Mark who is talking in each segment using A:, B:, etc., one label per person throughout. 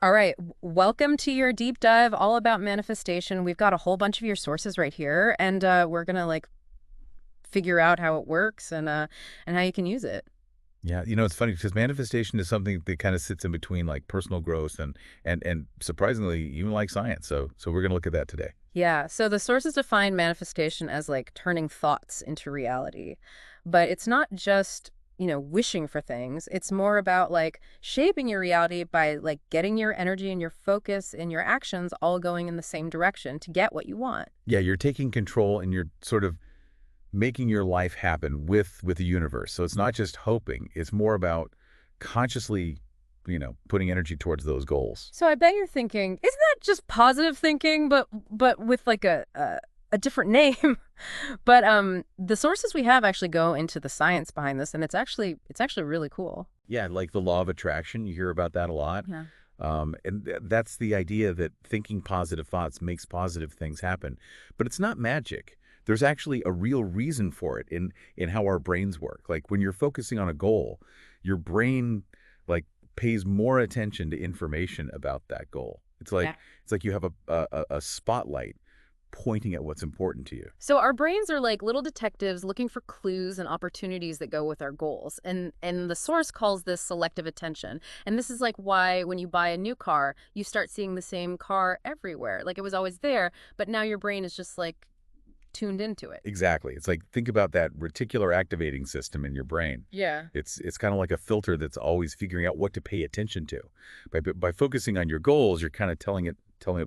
A: All right, welcome to your deep dive all about manifestation. We've got a whole bunch of your sources right here, and we're gonna like figure out how it works and how you can use it.
B: Yeah, it's funny because manifestation is something that kind of sits in between like personal growth and surprisingly even like science. So we're going to look at that today.
A: Yeah, so the sources define manifestation as like turning thoughts into reality. But it's not just, wishing for things. It's more about like shaping your reality by like getting your energy and your focus and your actions all going in the same direction to get what you want.
B: Yeah, you're taking control and you're sort of making your life happen with the universe. So it's not just hoping, it's more about consciously, putting energy towards those goals.
A: So I bet you're thinking, isn't that just positive thinking, but with like a different name? But the sources we have actually go into the science behind this, and it's actually really cool.
B: Yeah, like the law of attraction, you hear about that a lot.
A: Yeah.
B: That's the idea that thinking positive thoughts makes positive things happen. But it's not magic. There's actually a real reason for it in how our brains work. Like when you're focusing on a goal, your brain like pays more attention to information about that goal. It's like you have a spotlight pointing at what's important to you.
A: So our brains are like little detectives looking for clues and opportunities that go with our goals. And the source calls this selective attention. And this is like why when you buy a new car, you start seeing the same car everywhere. Like it was always there, but now your brain is just like tuned into it.
B: Exactly. It's like think about that reticular activating system in your brain.
A: Yeah.
B: It's kind of like a filter that's always figuring out what to pay attention to. By focusing on your goals, you're kind of telling it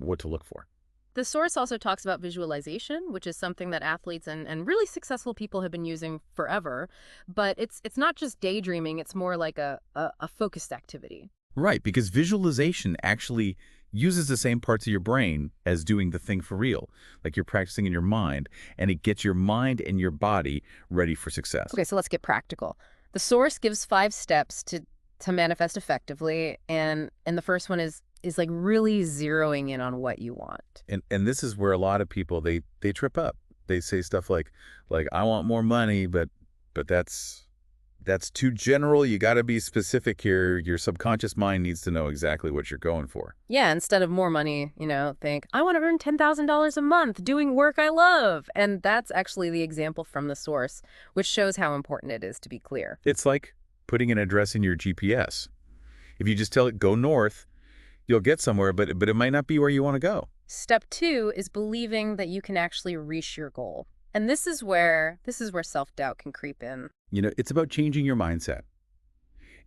B: what to look for.
A: The source also talks about visualization, which is something that athletes and really successful people have been using forever. But it's not just daydreaming, it's more like a focused activity.
B: Right, because visualization actually uses the same parts of your brain as doing the thing for real. Like you're practicing in your mind, and it gets your mind and your body ready for success.
A: Okay, so let's get practical. The source gives 5 steps to manifest effectively, and the first one is like really zeroing in on what you want.
B: And this is where a lot of people they trip up. They say stuff like I want more money, but that's too general. You got to be specific here. Your subconscious mind needs to know exactly what you're going for.
A: Yeah, instead of more money, think, I want to earn $10,000 a month doing work I love. And that's actually the example from the source, which shows how important it is to be clear.
B: It's like putting an address in your GPS. If you just tell it go north, you'll get somewhere, but it might not be where you want to go.
A: Step 2 is believing that you can actually reach your goal. And this is where self-doubt can creep in.
B: It's about changing your mindset.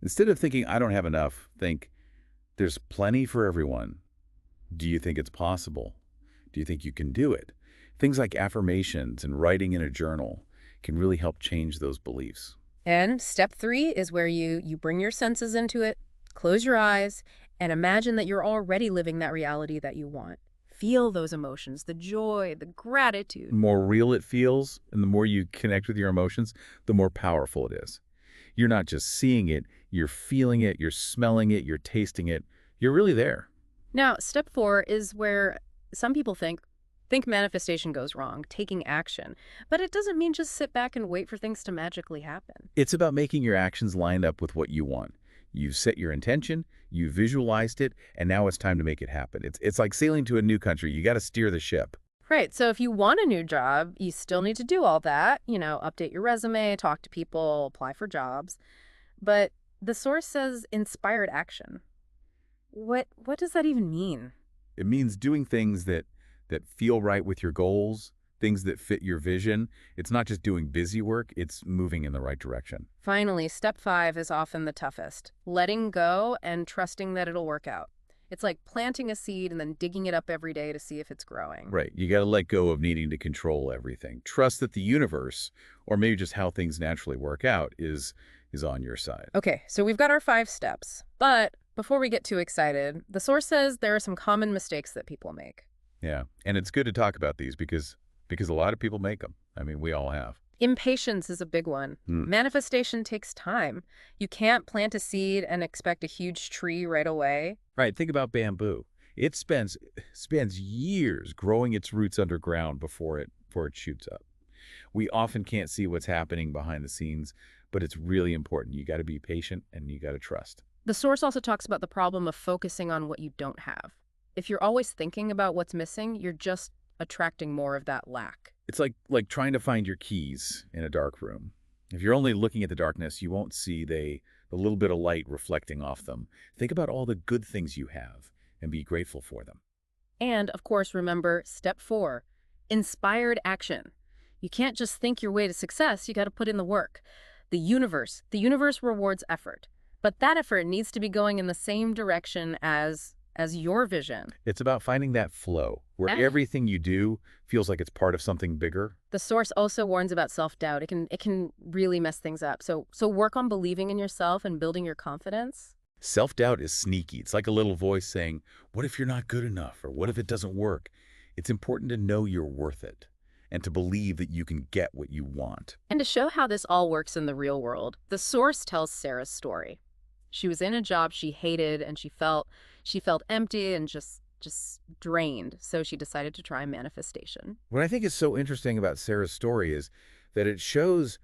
B: Instead of thinking I don't have enough, think there's plenty for everyone. Do you think it's possible? Do you think you can do it? Things like affirmations and writing in a journal can really help change those beliefs.
A: And step 3 is where you bring your senses into it, close your eyes, and imagine that you're already living that reality that you want. Feel those emotions, the joy, the gratitude.
B: The more real it feels and the more you connect with your emotions, the more powerful it is. You're not just seeing it, you're feeling it, you're smelling it, you're tasting it. You're really there.
A: Now, step 4 is where some people think manifestation goes wrong, taking action. But it doesn't mean just sit back and wait for things to magically happen.
B: It's about making your actions line up with what you want. You've set your intention, you visualized it, and now it's time to make it happen. It's like sailing to a new country. You got to steer the ship.
A: Right. So if you want a new job, you still need to do all that, update your resume, talk to people, apply for jobs. But the source says inspired action. What does that even mean?
B: It means doing things that feel right with your goals, things that fit your vision. It's not just doing busy work, it's moving in the right direction.
A: Finally, step 5 is often the toughest. Letting go and trusting that it'll work out. It's like planting a seed and then digging it up every day to see if it's growing.
B: Right. You got to let go of needing to control everything. Trust that the universe, or maybe just how things naturally work out, is on your side.
A: Okay, so we've got our 5 steps. But before we get too excited, the source says there are some common mistakes that people make.
B: Yeah. And it's good to talk about these because a lot of people make them. I mean, we all have.
A: Impatience is a big one.
B: Hmm.
A: Manifestation takes time. You can't plant a seed and expect a huge tree right away.
B: Right. Think about bamboo. It spends years growing its roots underground before it shoots up. We often can't see what's happening behind the scenes, but it's really important. You got to be patient and you got to trust.
A: The source also talks about the problem of focusing on what you don't have. If you're always thinking about what's missing, you're just attracting more of that lack.
B: It's like trying to find your keys in a dark room. If you're only looking at the darkness, you won't see the little bit of light reflecting off them. Think about all the good things you have and be grateful for them.
A: And, of course, remember step 4, inspired action. You can't just think your way to success, you got to put in the work. The universe rewards effort. But that effort needs to be going in the same direction as your vision.
B: It's about finding that flow where
A: And
B: everything you do feels like it's part of something bigger.
A: the source also warns about self-doubt. It can really mess things up. So work on believing in yourself and building your confidence.
B: Self-doubt is sneaky. It's like a little voice saying, what if you're not good enough? Or what if it doesn't work? It's important to know you're worth it and to believe that you can get what you want.
A: And to show how this all works in the real world, the source tells Sarah's story. She was in a job she hated and she felt empty and just drained. So she decided to try manifestation.
B: What I think is so interesting about Sarah's story is that it shows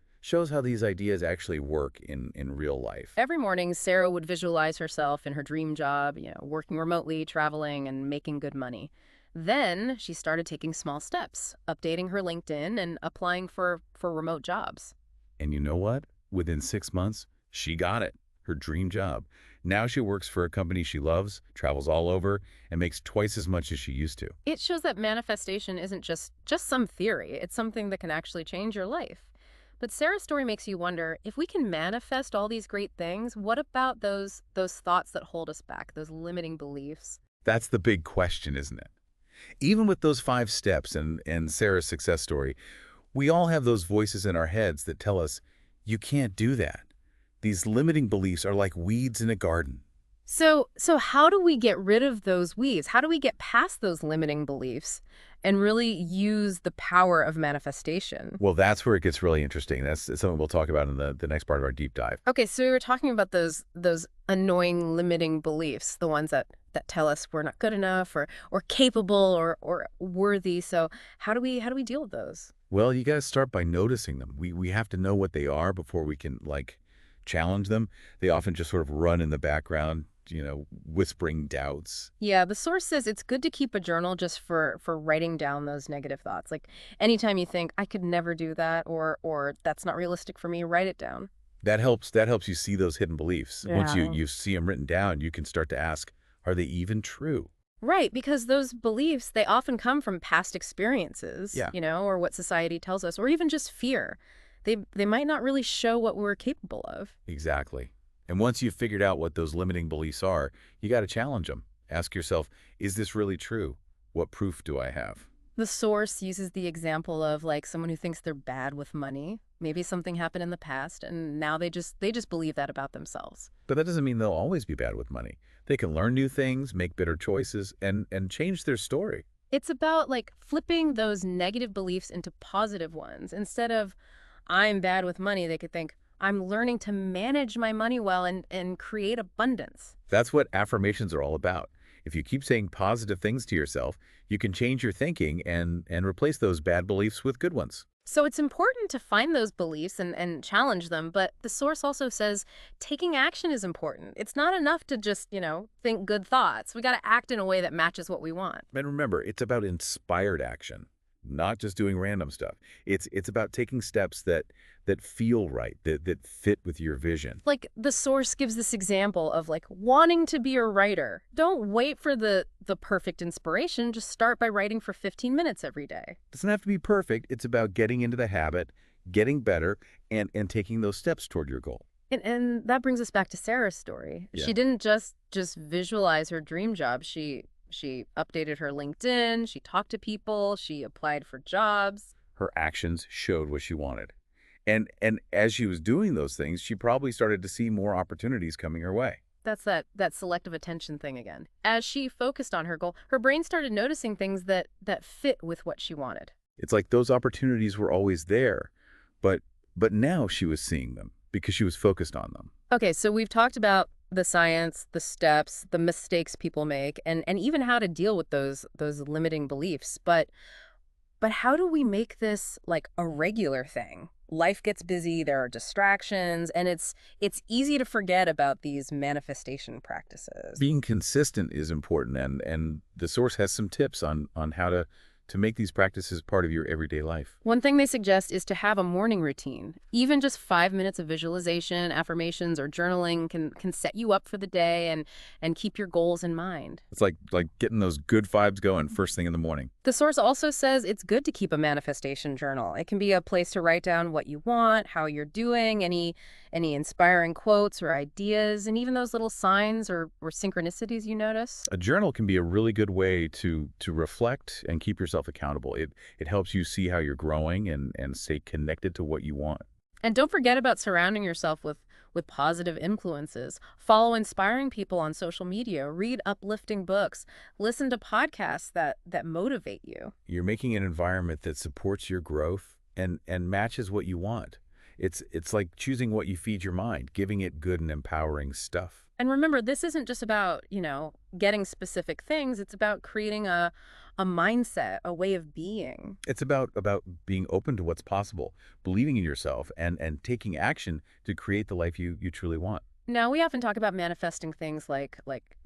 B: how these ideas actually work in real life.
A: Every morning, Sarah would visualize herself in her dream job, working remotely, traveling, and making good money. Then she started taking small steps, updating her LinkedIn and applying for remote jobs.
B: And you know what? Within 6 months, she got it, her dream job. Now she works for a company she loves, travels all over, and makes twice as much as she used to.
A: It shows that manifestation isn't just some theory. It's something that can actually change your life. But Sarah's story makes you wonder, if we can manifest all these great things, what about those thoughts that hold us back, those limiting beliefs?
B: That's the big question, isn't it? Even with those 5 steps and Sarah's success story, we all have those voices in our heads that tell us, you can't do that. These limiting beliefs are like weeds in a garden.
A: So how do we get rid of those weeds? How do we get past those limiting beliefs and really use the power of manifestation?
B: Well, that's where it gets really interesting. That's something we'll talk about in the next part of our deep dive.
A: Okay, so we were talking about those annoying limiting beliefs, the ones that tell us we're not good enough or capable or worthy. So how do we deal with those?
B: Well, you got to start by noticing them. We have to know what they are before we can, challenge them. They often just sort of run in the background, whispering doubts.
A: Yeah, the source says it's good to keep a journal just for writing down those negative thoughts. Like anytime you think I could never do that or that's not realistic for me, write it down.
B: That helps you see those hidden beliefs. Once
A: Yeah.
B: you see them written down, you can start to ask, are they even true?
A: Right, because those beliefs, they often come from past experiences,
B: Yeah.
A: or what society tells us, or even just fear. They might not really show what we're capable of.
B: Exactly. And once you've figured out what those limiting beliefs are, you got to challenge them. Ask yourself, is this really true? What proof do I have?
A: The source uses the example of like someone who thinks they're bad with money. Maybe something happened in the past and now they just believe that about themselves.
B: But that doesn't mean they'll always be bad with money. They can learn new things, make better choices, and change their story.
A: It's about like flipping those negative beliefs into positive ones. Instead of I'm bad with money, they could think I'm learning to manage my money well and create abundance.
B: That's what affirmations are all about. If you keep saying positive things to yourself, you can change your thinking and replace those bad beliefs with good ones.
A: So it's important to find those beliefs and challenge them, but the source also says taking action is important. It's not enough to just, think good thoughts. We got to act in a way that matches what we want.
B: And remember, it's about inspired action, not just doing random stuff. It's about taking steps that feel right, that fit with your vision.
A: Like the source gives this example of like wanting to be a writer. Don't wait for the perfect inspiration. Just start by writing for 15 minutes every day.
B: It doesn't have to be perfect. It's about getting into the habit, getting better, and taking those steps toward your goal.
A: And that brings us back to Sarah's story.
B: Yeah.
A: She didn't just visualize her dream job. She updated her LinkedIn, she talked to people, she applied for jobs.
B: Her actions showed what she wanted. And as she was doing those things, she probably started to see more opportunities coming her way.
A: That's that selective attention thing again. As she focused on her goal, her brain started noticing things that fit with what she wanted.
B: It's like those opportunities were always there, but now she was seeing them because she was focused on them.
A: Okay, so we've talked about the science, the steps, the mistakes people make, and even how to deal with those limiting beliefs. But how do we make this like a regular thing? life gets busy, there are distractions, and it's easy to forget about these manifestation practices.
B: Being consistent is important, and the source has some tips on how to make these practices part of your everyday life.
A: One thing they suggest is to have a morning routine. Even just 5 minutes of visualization, affirmations, or journaling can set you up for the day and keep your goals in mind.
B: It's like getting those good vibes going first thing in the morning.
A: The source also says it's good to keep a manifestation journal. It can be a place to write down what you want, how you're doing, any inspiring quotes or ideas, and even those little signs or synchronicities you notice.
B: A journal can be a really good way to reflect and keep yourself accountable. It helps you see how you're growing and stay connected to what you want.
A: And don't forget about surrounding yourself with positive influences. Follow inspiring people on social media, read uplifting books, listen to podcasts that motivate you.
B: You're making an environment that supports your growth and matches what you want. It's like choosing what you feed your mind, giving it good and empowering stuff.
A: And remember, this isn't just about, getting specific things. It's about creating a mindset, a way of being.
B: It's about being open to what's possible, believing in yourself, and taking action to create the life you truly want.
A: Now, we often talk about manifesting things like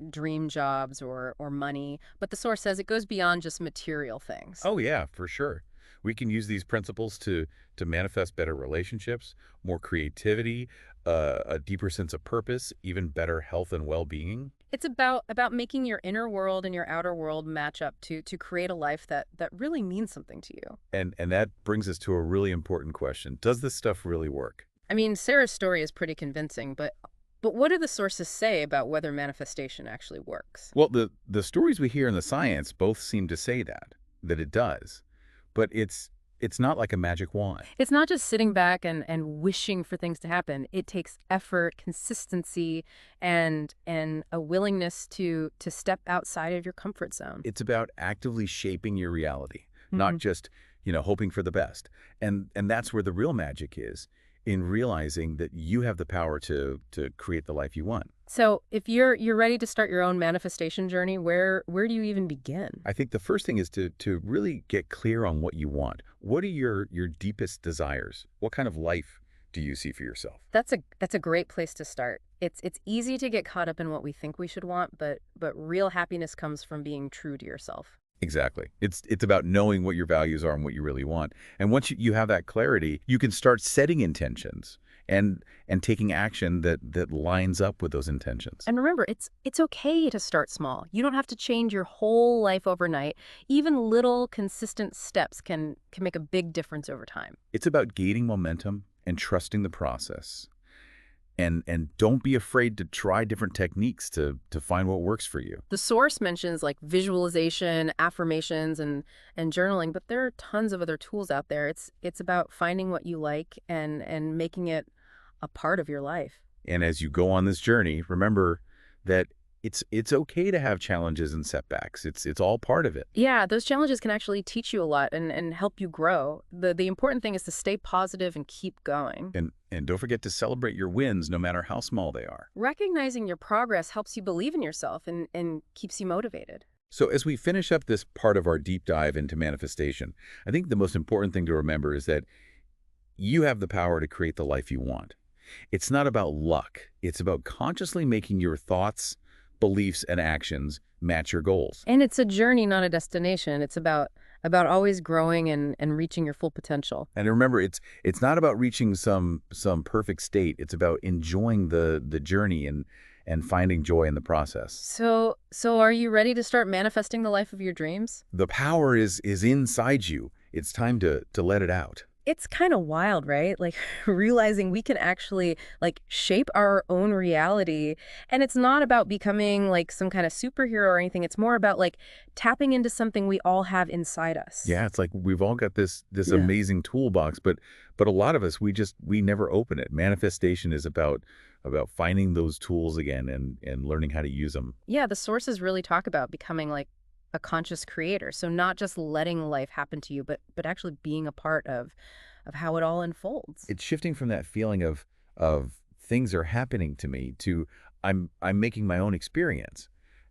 A: dream jobs or money, but the source says it goes beyond just material things.
B: Oh yeah, for sure. We can use these principles to manifest better relationships, more creativity, a deeper sense of purpose, even better health and well-being.
A: It's about making your inner world and your outer world match up to create a life that really means something to you.
B: And that brings us to a really important question. Does this stuff really work?
A: I mean, Sarah's story is pretty convincing, but what do the sources say about whether manifestation actually works?
B: Well, the stories we hear in the science both seem to say that it does. But it's not like a magic wand.
A: It's not just sitting back and wishing for things to happen. It takes effort, consistency, and a willingness to step outside of your comfort zone.
B: It's about actively shaping your reality, not just, hoping for the best. And that's where the real magic is, in realizing that you have the power to create the life you want.
A: So if you're ready to start your own manifestation journey, where do you even begin?
B: I think the first thing is to really get clear on what you want. What are your deepest desires? What kind of life do you see for yourself?
A: That's a great place to start. It's easy to get caught up in what we think we should want, but real happiness comes from being true to yourself.
B: Exactly. It's about knowing what your values are and what you really want. And once you have that clarity, you can start setting intentions and taking action that lines up with those intentions.
A: And remember, it's okay to start small. You don't have to change your whole life overnight. Even little consistent steps can make a big difference over time.
B: It's about gaining momentum and trusting the process. And don't be afraid to try different techniques to find what works for you.
A: The source mentions like visualization, affirmations, and journaling, but there are tons of other tools out there. It's about finding what you like and making it a part of your life.
B: And as you go on this journey, remember that it's okay to have challenges and setbacks. It's all part of it.
A: Yeah, those challenges can actually teach you a lot and help you grow. The important thing is to stay positive and keep going.
B: And don't forget to celebrate your wins, no matter how small they are.
A: Recognizing your progress helps you believe in yourself and keeps you motivated.
B: So as we finish up this part of our deep dive into manifestation, I think the most important thing to remember is that you have the power to create the life you want. It's not about luck. It's about consciously making your thoughts, beliefs, and actions match your goals.
A: And it's a journey, not a destination. It's about always growing and reaching your full potential.
B: And remember, it's not about reaching some perfect state. It's about enjoying the journey and finding joy in the process.
A: So are you ready to start manifesting the life of your dreams?
B: The power is inside you. It's time to let it out.
A: It's kind of wild, right? Like realizing we can actually like shape our own reality. And it's not about becoming like some kind of superhero or anything. It's more about like tapping into something we all have inside us.
B: Yeah, it's like we've all got this amazing toolbox, but a lot of us, we never open it. Manifestation is about finding those tools again and learning how to use them.
A: Yeah, the sources really talk about becoming like a conscious creator. So not just letting life happen to you, but actually being a part of how it all unfolds.
B: It's shifting from that feeling of things are happening to me to I'm making my own experience.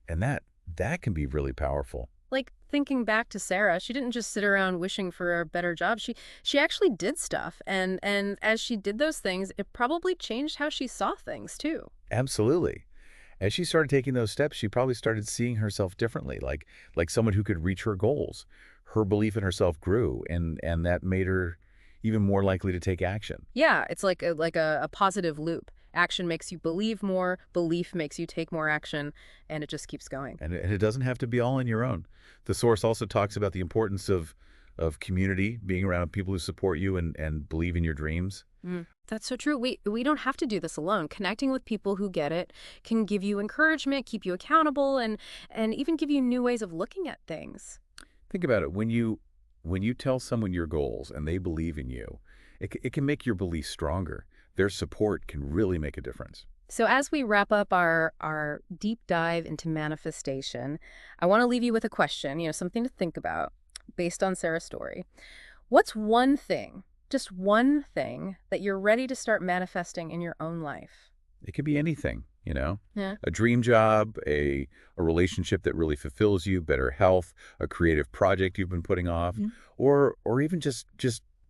B: And that can be really powerful.
A: Like, thinking back to Sarah, she didn't just sit around wishing for a better job. She actually did stuff, and as she did those things, it probably changed how she saw things too.
B: Absolutely. As she started taking those steps, she probably started seeing herself differently, like someone who could reach her goals. Her belief in herself grew, and that made her even more likely to take action.
A: Yeah, it's like a positive loop. Action makes you believe more, belief makes you take more action, and it just keeps going.
B: And it doesn't have to be all on your own. The source also talks about the importance of community, being around people who support you and believe in your dreams.
A: That's so true. We don't have to do this alone. Connecting with people who get it can give you encouragement, keep you accountable, and even give you new ways of looking at things.
B: Think about it. When you tell someone your goals and they believe in you, it can make your belief stronger. Their support can really make a difference.
A: So as we wrap up our deep dive into manifestation, I want to leave you with a question, something to think about based on Sarah's story. What's one thing, just one thing, that you're ready to start manifesting in your own life?
B: It could be anything.
A: Yeah.
B: A dream job, a relationship that really fulfills you, better health, a creative project you've been putting off,
A: Mhm.
B: or even just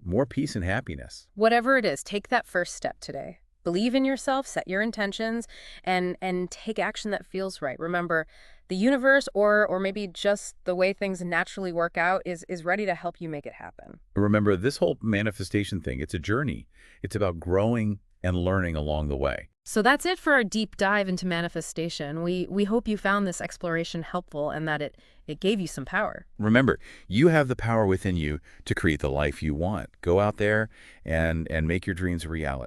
B: more peace and happiness.
A: Whatever it is, take that first step today. Believe in yourself, set your intentions, and take action that feels right. Remember, the universe or maybe just the way things naturally work out is ready to help you make it happen.
B: Remember, this whole manifestation thing, it's a journey. It's about growing and learning along the way.
A: So that's it for our deep dive into manifestation. We hope you found this exploration helpful and that it gave you some power.
B: Remember, you have the power within you to create the life you want. Go out there and make your dreams a reality.